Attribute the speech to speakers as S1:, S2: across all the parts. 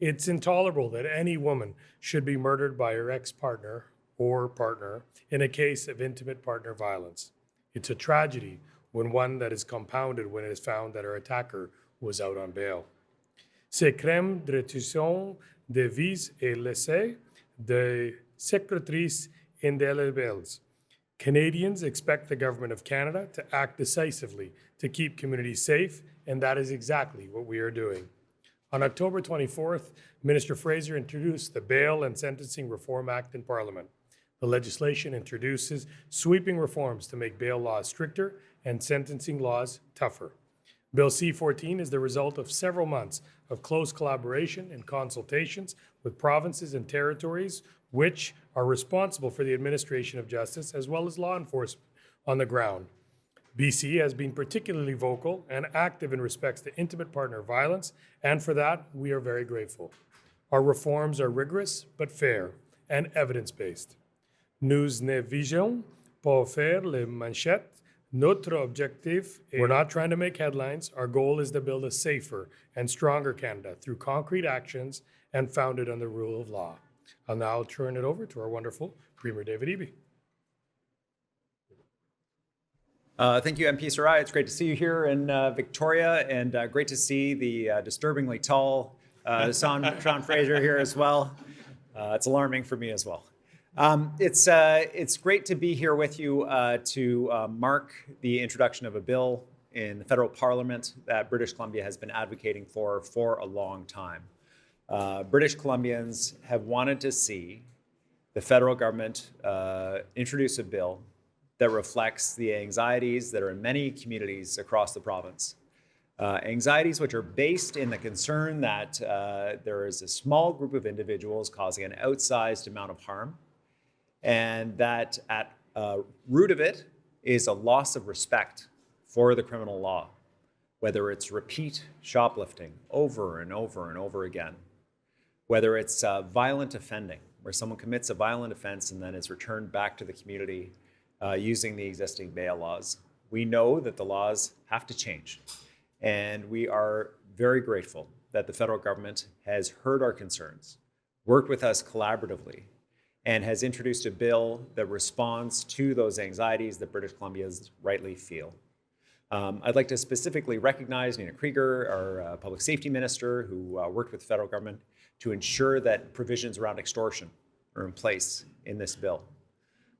S1: It's intolerable that any woman should be murdered by her ex-partner or partner in a case of intimate partner violence. It's a tragedy when one that is compounded when it is found that her attacker was out on bail. Ces crimes de rétribution de vies et laissés de cicatrices indélébiles. Canadians expect the Government of Canada to act decisively to keep communities safe, and that is exactly what we are doing. On October 24th, Minister Fraser introduced the Bail and Sentencing Reform Act in Parliament. The legislation introduces sweeping reforms to make bail laws stricter and sentencing laws tougher. Bill C-14 is the result of several months of close collaboration and consultations with provinces and territories which are responsible for the administration of justice as well as law enforcement on the ground. BC has been particularly vocal and active in respects to intimate partner violence, and for that, we are very grateful. Our reforms are rigorous but fair and evidence-based. Nous ne visons pas faire les manchettes. Notre objectif, we're not trying to make headlines. Our goal is to build a safer and stronger Canada through concrete actions and founded on the rule of law. I'll now turn it over to our wonderful Premier David Eby.
S2: Thank you, MP Sarai. It's great to see you here in Victoria, and great to see the disturbingly tall Sean Fraser here as well. It's alarming for me as well. It's great to be here with you to mark the introduction of a bill in the federal parliament that British Columbia has been advocating for a long time. British Columbians have wanted to see the federal government introduce a bill that reflects the anxieties that are in many communities across the province. Anxieties which are based in the concern that there is a small group of individuals causing an outsized amount of harm, and that at root of it is a loss of respect for the criminal law, whether it's repeat shoplifting over and over and over again, whether it's violent offending, where someone commits a violent offense and then is returned back to the community using the existing bail laws. We know that the laws have to change, and we are very grateful that the federal government has heard our concerns, worked with us collaboratively, and has introduced a bill that responds to those anxieties that British Columbians rightly feel. I'd like to specifically recognize Nina Krieger, our public safety minister, who worked with the federal government to ensure that provisions around extortion are in place in this bill.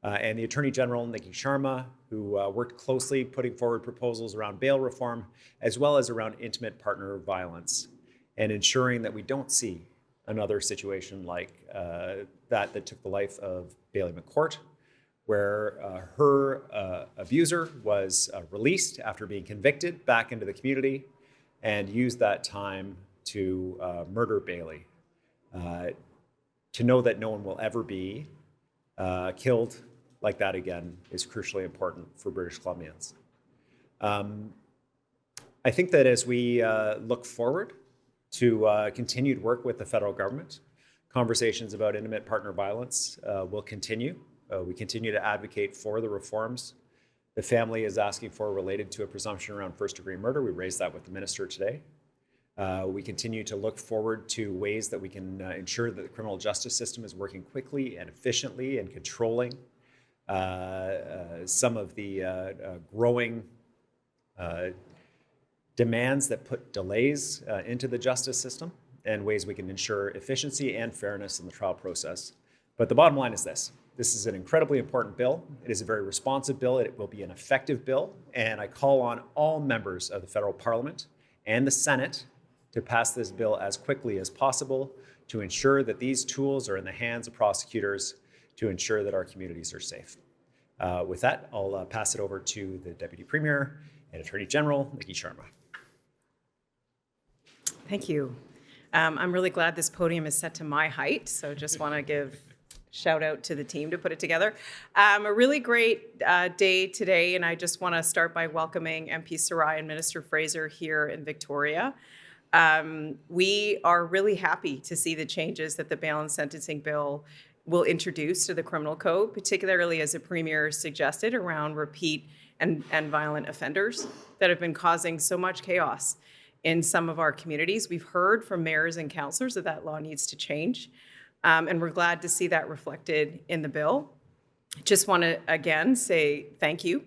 S2: And the Attorney General, Nikki Sharma, who worked closely putting forward proposals around bail reform, as well as around intimate partner violence, and ensuring that we don't see another situation like that took the life of Bailey McCourt, where her abuser was released after being convicted back into the community and used that time to murder Bailey. To know that no one will ever be killed like that again is crucially important for British Columbians. I think that as we look forward to continued work with the federal government, conversations about intimate partner violence will continue. We continue to advocate for the reforms the family is asking for related to a presumption around first-degree murder. We raised that with the minister today. We continue to look forward to ways that we can ensure that the criminal justice system is working quickly and efficiently and controlling some of the growing demands that put delays into the justice system, and ways we can ensure efficiency and fairness in the trial process. But the bottom line is this. This is an incredibly important bill. It is a very responsive bill. It will be an effective bill. And I call on all members of the federal parliament and the Senate to pass this bill as quickly as possible to ensure that these tools are in the hands of prosecutors to ensure that our communities are safe. With that, I'll pass it over to the Deputy Premier and Attorney General, Nikki Sharma.
S3: Thank you. I'm really glad this podium is set to my height, so just want to give shout out to the team to put it together. A really great day today, and I just want to start by welcoming MP Sarai and Minister Fraser here in Victoria. We are really happy to see the changes that the bail and sentencing bill will introduce to the criminal code, particularly as the Premier suggested around repeat and violent offenders that have been causing so much chaos in some of our communities. We've heard from mayors and councillors that that law needs to change, and we're glad to see that reflected in the bill. Just want to again say thank you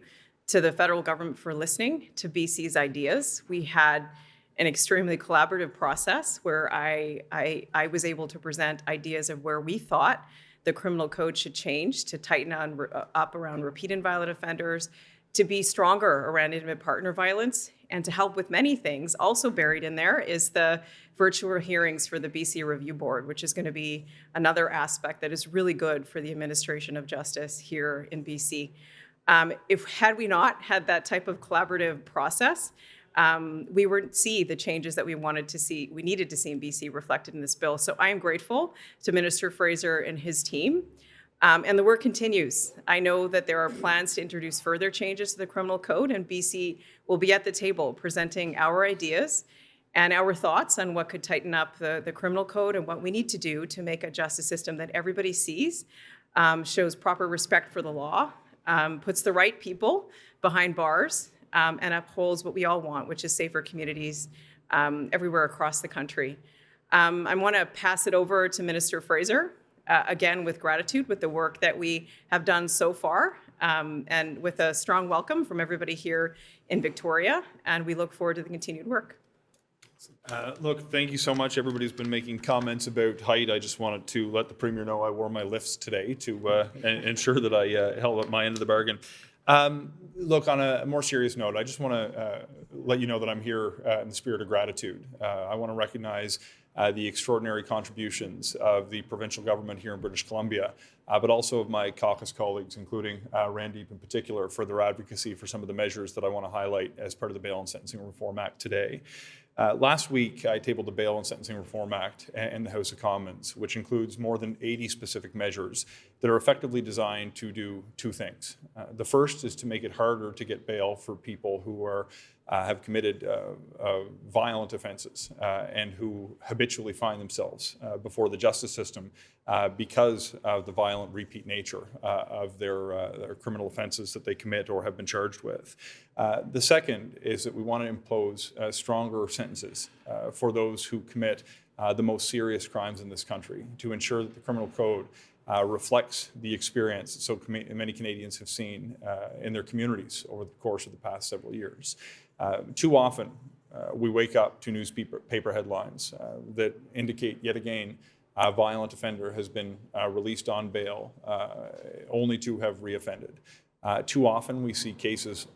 S3: to the federal government for listening to BC's ideas. We had an extremely collaborative process where I was able to present ideas of where we thought the criminal code should change to tighten up around repeat and violent offenders, to be stronger around intimate partner violence, and to help with many things. Also buried in there is the virtual hearings for the BC Review Board, which is going to be another aspect that is really good for the administration of justice here in BC. Had we not had that type of collaborative process, we wouldn't see the changes that we needed to see in BC reflected in this bill. So I am grateful to Minister Fraser and his team. And the work continues. I know that there are plans to introduce further changes to the criminal code, and BC will be at the table presenting our ideas and our thoughts on what could tighten up the criminal code and what we need to do to make a justice system that everybody sees, shows proper respect for the law, puts the right people behind bars, and upholds what we all want, which is safer communities everywhere across the country. I want to pass it over to Minister Fraser, again with gratitude with the work that we have done so far, and with a strong welcome from everybody here in Victoria, and we look forward to the continued work.
S4: Look, thank you so much. Everybody's been making comments about height. I just wanted to let the Premier know I wore my lifts today to ensure that I held up my end of the bargain. Look, on a more serious note, I just want to let you know that I'm here in the spirit of gratitude. I want to recognize the extraordinary contributions of the provincial government here in British Columbia, but also of my caucus colleagues, including Randeep in particular, for their advocacy for some of the measures that I want to highlight as part of the Bail and Sentencing Reform Act today. Last week, I tabled the Bail and Sentencing Reform Act in the House of Commons, which includes more than 80 specific measures that are effectively designed to do two things. The first is to make it harder to get bail for people who have committed violent offences and who habitually find themselves before the justice system because of the violent repeat nature of their criminal offences that they commit or have been charged with. The second is that we want to impose stronger sentences for those who commit the most serious crimes in this country, to ensure that the criminal code reflects the experience that so many Canadians have seen in their communities over the course of the past several years. Too often, we wake up to newspaper headlines that indicate yet again a violent offender has been released on bail only to have reoffended. Too often, we see cases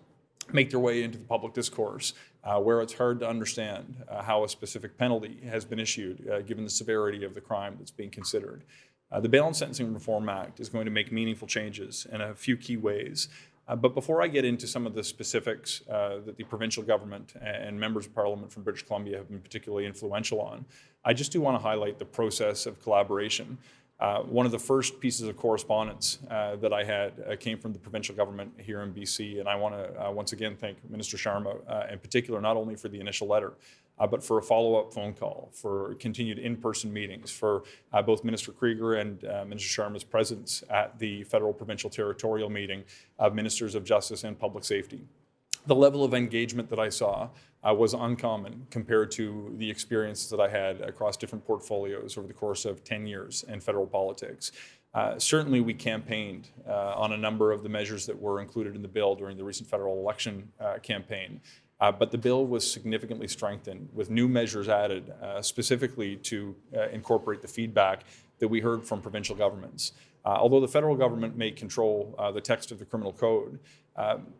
S4: make their way into the public discourse where it's hard to understand how a specific penalty has been issued given the severity of the crime that's being considered. The Bail and Sentencing Reform Act is going to make meaningful changes in a few key ways. But before I get into some of the specifics that the provincial government and members of Parliament from British Columbia have been particularly influential on, I just do want to highlight the process of collaboration. One of the first pieces of correspondence that I had came from the provincial government here in BC, and I want to once again thank Minister Sharma in particular, not only for the initial letter, but for a follow-up phone call, for continued in-person meetings, for both Minister Krieger and Minister Sharma's presence at the federal provincial territorial meeting of Ministers of Justice and Public Safety. The level of engagement that I saw was uncommon compared to the experiences that I had across different portfolios over the course of 10 years in federal politics. Certainly, we campaigned on a number of the measures that were included in the bill during the recent federal election campaign. But the bill was significantly strengthened with new measures added specifically to incorporate the feedback that we heard from provincial governments. Although the federal government may control the text of the criminal code,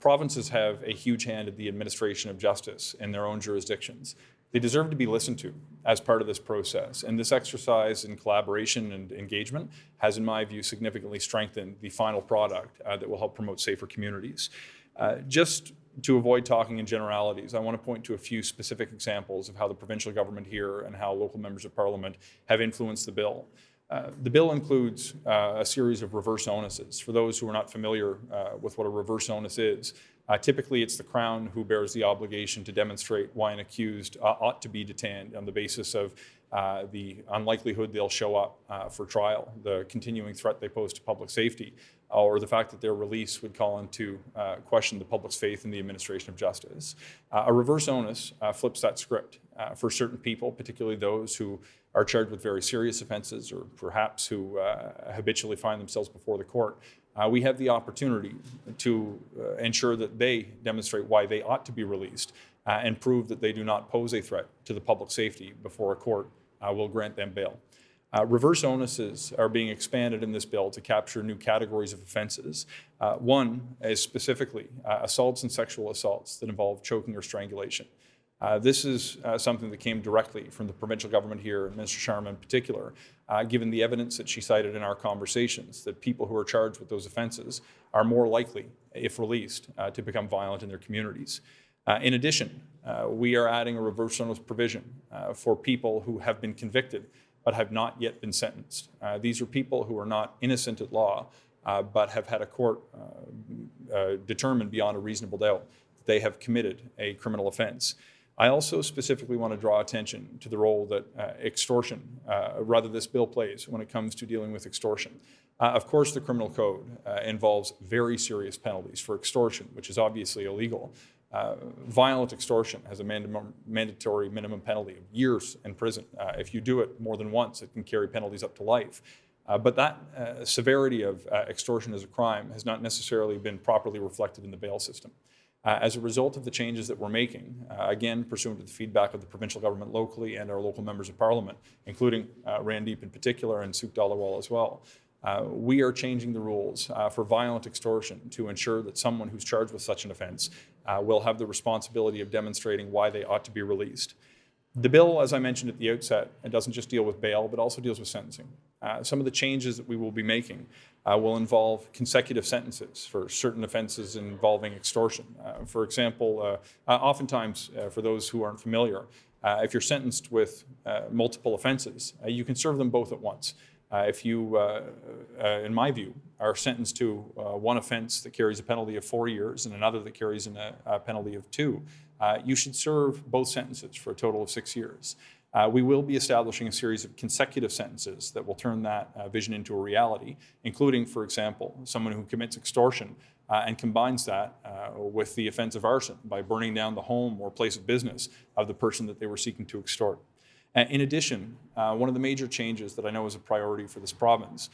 S4: provinces have a huge hand in the administration of justice in their own jurisdictions. They deserve to be listened to as part of this process. And this exercise in collaboration and engagement has, in my view, significantly strengthened the final product that will help promote safer communities. Just to avoid talking in generalities, I want to point to a few specific examples of how the provincial government here and how local members of Parliament have influenced the bill. The bill includes a series of reverse onuses. For those who are not familiar with what a reverse onus is, typically it's the Crown who bears the obligation to demonstrate why an accused ought to be detained on the basis of the unlikelihood they'll show up for trial, the continuing threat they pose to public safety, or the fact that their release would call into question the public's faith in the administration of justice. A reverse onus flips that script for certain people, particularly those who are charged with very serious offenses or perhaps who habitually find themselves before the court. We have the opportunity to ensure that they demonstrate why they ought to be released and prove that they do not pose a threat to the public safety before a court will grant them bail. Reverse onuses are being expanded in this bill to capture new categories of offenses. One is specifically assaults and sexual assaults that involve choking or strangulation. This is something that came directly from the provincial government here, and Minister Sharma in particular, given the evidence that she cited in our conversations that people who are charged with those offenses are more likely, if released, to become violent in their communities. In addition, we are adding a reverse onus provision for people who have been convicted but have not yet been sentenced. These are people who are not innocent at law, but have had a court determine beyond a reasonable doubt that they have committed a criminal offense. I also specifically want to draw attention to the role that this bill plays when it comes to dealing with extortion. Of course, the criminal code involves very serious penalties for extortion, which is obviously illegal. Violent extortion has a mandatory minimum penalty of years in prison. If you do it more than once, it can carry penalties up to life. But that severity of extortion as a crime has not necessarily been properly reflected in the bail system. As a result of the changes that we're making, again, pursuant to the feedback of the provincial government locally and our local members of parliament, including Randeep in particular and Suk Dalawal as well, we are changing the rules for violent extortion to ensure that someone who's charged with such an offense will have the responsibility of demonstrating why they ought to be released. The bill, as I mentioned at the outset, it doesn't just deal with bail, but also deals with sentencing. Some of the changes that we will be making will involve consecutive sentences for certain offenses involving extortion. For example, oftentimes, for those who aren't familiar, if you're sentenced with multiple offenses, you can serve them both at once. If you, in my view, are sentenced to one offense that carries a penalty of 4 years and another that carries a penalty of 2, you should serve both sentences for a total of 6 years. We will be establishing a series of consecutive sentences that will turn that vision into a reality, including, for example, someone who commits extortion and combines that with the offense of arson by burning down the home or place of business of the person that they were seeking to extort. In addition, one of the major changes that I know is a priority for this province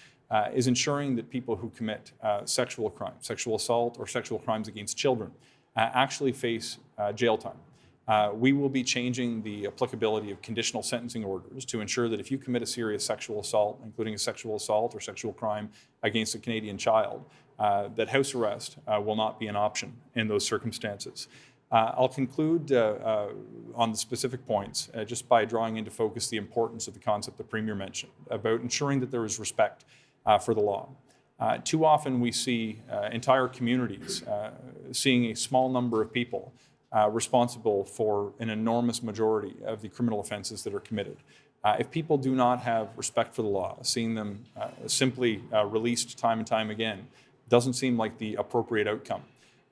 S4: is ensuring that people who commit sexual crimes, sexual assault or sexual crimes against children actually face jail time. We will be changing the applicability of conditional sentencing orders to ensure that if you commit a serious sexual assault, including a sexual assault or sexual crime against a Canadian child, that house arrest will not be an option in those circumstances. I'll conclude on the specific points just by drawing into focus the importance of the concept the Premier mentioned about ensuring that there is respect for the law. Too often we see entire communities seeing a small number of people responsible for an enormous majority of the criminal offenses that are committed. If people do not have respect for the law, seeing them simply released time and time again doesn't seem like the appropriate outcome.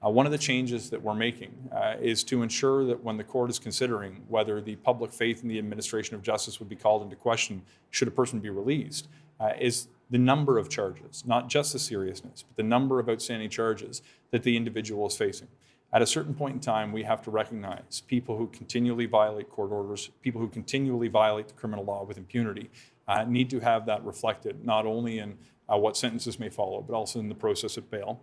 S4: One of the changes that we're making is to ensure that when the court is considering whether the public faith in the administration of justice would be called into question should a person be released, is the number of charges, not just the seriousness, but the number of outstanding charges that the individual is facing. At a certain point in time, we have to recognize people who continually violate court orders, people who continually violate the criminal law with impunity, need to have that reflected not only in what sentences may follow, but also in the process of bail.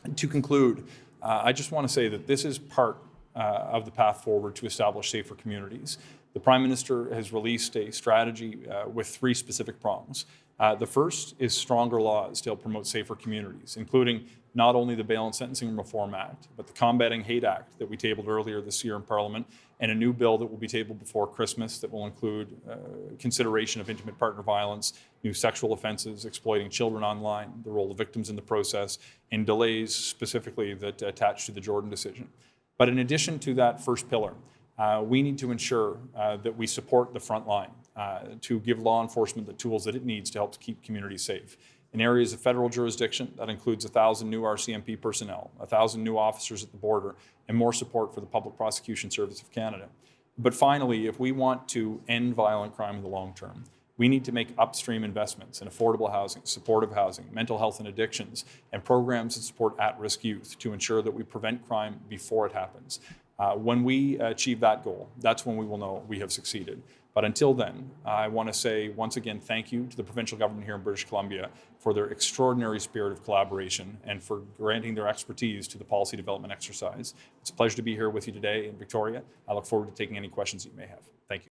S4: And to conclude, I just want to say that this is part of the path forward to establish safer communities. The Prime Minister has released a strategy with 3 specific prongs. The first is stronger laws to help promote safer communities, including not only the Bail and Sentencing Reform Act, but the Combating Hate Act that we tabled earlier this year in Parliament, and a new bill that will be tabled before Christmas that will include consideration of intimate partner violence, new sexual offences, exploiting children online, the role of victims in the process, and delays specifically that attach to the Jordan decision. But in addition to that first pillar, we need to ensure that we support the front line to give law enforcement the tools that it needs to help keep communities safe. In areas of federal jurisdiction, that includes 1,000 new RCMP personnel, 1,000 new officers at the border, and more support for the Public Prosecution Service of Canada. But finally, if we want to end violent crime in the long term, we need to make upstream investments in affordable housing, supportive housing, mental health and addictions, and programs that support at-risk youth to ensure that we prevent crime before it happens. When we achieve that goal, that's when we will know we have succeeded. But until then, I want to say once again thank you to the provincial government here in British Columbia for their extraordinary spirit of collaboration and for granting their expertise to the policy development exercise. It's a pleasure to be here with you today in Victoria. I look forward to taking any questions you may have. Thank you.